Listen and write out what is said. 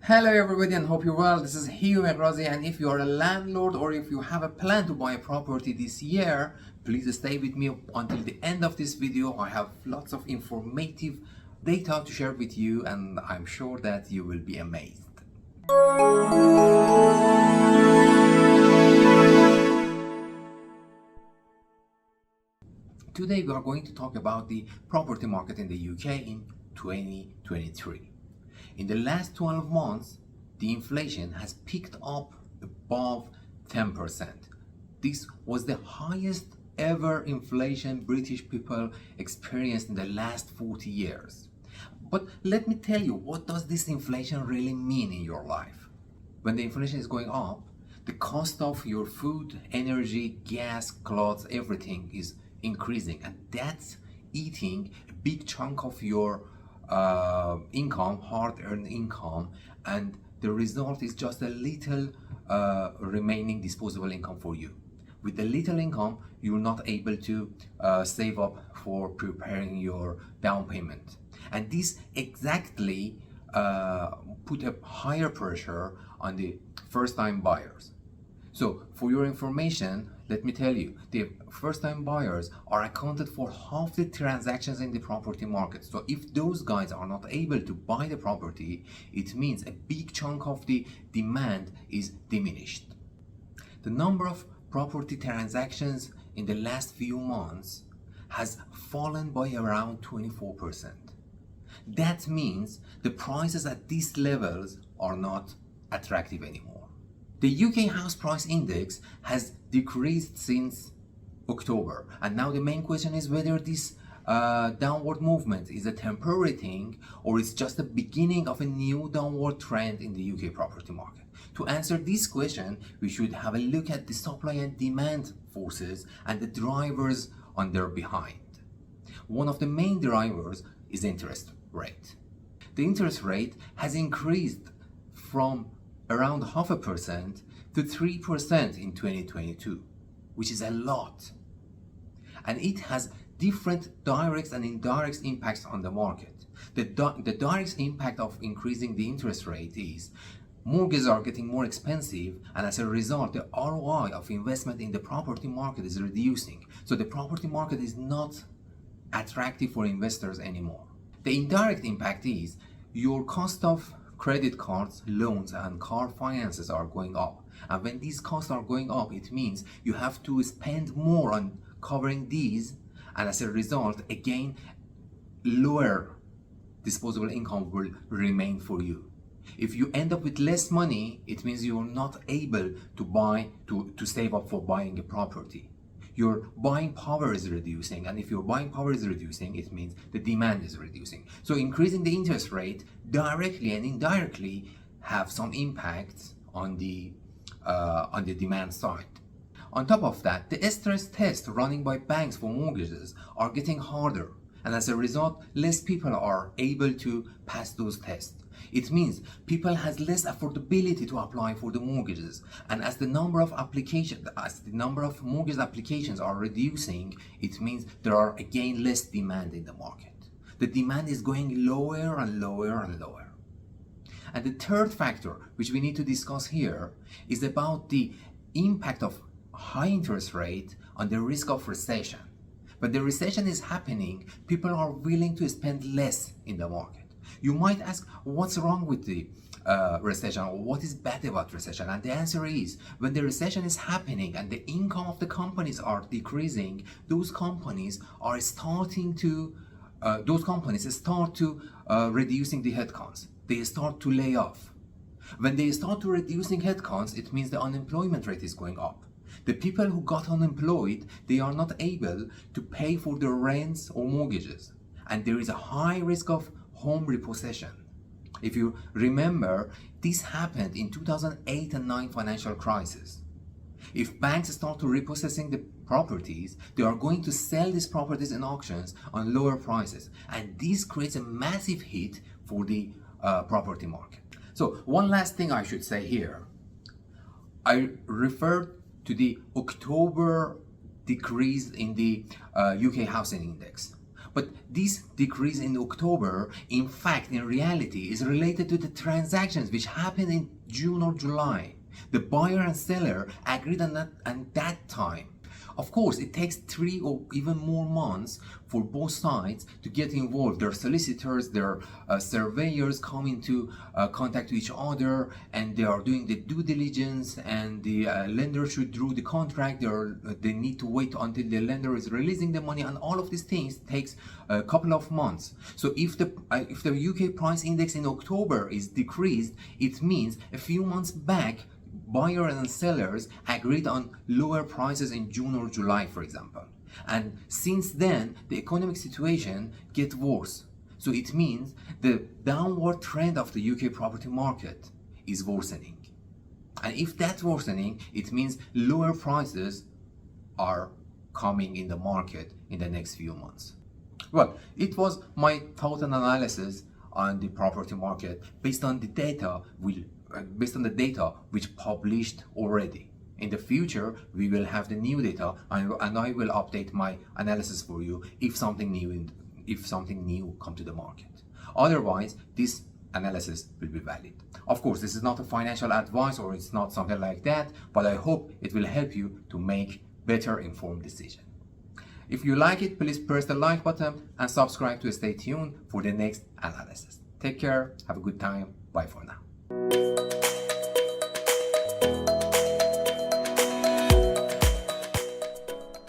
Hello everybody and hope you're well. This is Hugh and if you are a landlord or if you have a plan to buy a property this year, please stay with me until the end of this video. I have lots of informative data to share with you and I'm sure that you will be amazed. Today we are going to talk about the property market in the UK in 2023. In the last 12 months, the inflation has picked up above 10%. This was the highest ever inflation British people experienced in the last 40 years. But let me tell you, what does this inflation really mean in your life? When the inflation is going up, the cost of your food, energy, gas, clothes, everything is increasing, and that's eating a big chunk of your income, hard-earned income, and the result is just a little remaining disposable income for you. With the little income, you're not able to save up for preparing your down payment, and this exactly put a higher pressure on the first-time buyers. So for your information, let me tell you, the first-time buyers are accounted for half the transactions in the property market. So if those guys are not able to buy the property, it means a big chunk of the demand is diminished. The number of property transactions in the last few months has fallen by around 24%. That means the prices at these levels are not attractive anymore. The UK house price index has decreased since October, and now the main question is whether this downward movement is a temporary thing or it's just the beginning of a new downward trend in the UK property market. To answer this question, we should have a look at the supply and demand forces and the drivers on their behind. One of the main drivers is interest rate. The interest rate has increased from around 0.5% to 3% in 2022, which is a lot. And it has different direct and indirect impacts on the market. The direct impact of increasing the interest rate is mortgages are getting more expensive, and as a result, the ROI of investment in the property market is reducing. So the property market is not attractive for investors anymore. The indirect impact is your cost of credit cards, loans, and car finances are going up. And when these costs are going up, it means you have to spend more on covering these, and as a result, again, lower disposable income will remain for you. If you end up with less money, it means you're not able to save up for buying a property. Your buying power is reducing, and if your buying power is reducing, it means the demand is reducing. So increasing the interest rate directly and indirectly have some impacts on the demand side. On top of that, the stress tests running by banks for mortgages are getting harder, and as a result, less people are able to pass those tests. It means people has less affordability to apply for the mortgages, and as the number of mortgage applications are reducing, it means there are again less demand in the market. The demand is going lower and lower and lower. And the third factor, which we need to discuss here, is about the impact of high interest rate on the risk of recession. When the recession is happening, people are willing to spend less in the market. You might ask, what's wrong with the recession, or what is bad about recession? And the answer is, when the recession is happening and the income of the companies are decreasing, those companies start to reducing the headcounts. They start to lay off. When they start to reducing headcounts, it means the unemployment rate is going up. The people who got unemployed, they are not able to pay for their rents or mortgages, and there is a high risk of home repossession. If you remember, this happened in 2008 and 9 financial crisis. If banks start to repossessing the properties, they are going to sell these properties in auctions on lower prices, and this creates a massive hit for the property market. So one last thing I should say here. I referred to the October decrease in the UK housing index. But this decrease in October, in fact, in reality, is related to the transactions which happened in June or July. The buyer and seller agreed on that at that time. Of course, it takes 3 or even more months for both sides to get involved. Their solicitors, their surveyors come into contact with each other, and they are doing the due diligence, and the lender should draw the contract. They need to wait until the lender is releasing the money, and all of these things takes a couple of months. So if the UK price index in October is decreased, it means a few months back buyers and sellers agreed on lower prices in June or July, for example. And since then, the economic situation gets worse. So it means the downward trend of the UK property market is worsening. And if that's worsening, it means lower prices are coming in the market in the next few months. Well, it was my thought and analysis on the property market based on the data which published already. In the future, we will have the new data, and I will update my analysis for you if something new come to the market. Otherwise, this analysis will be valid. Of course, this is not a financial advice, or it's not something like that, but I hope it will help you to make better informed decision. If you like it, please press the like button and subscribe to stay tuned for the next analysis. Take care, have a good time, bye for now.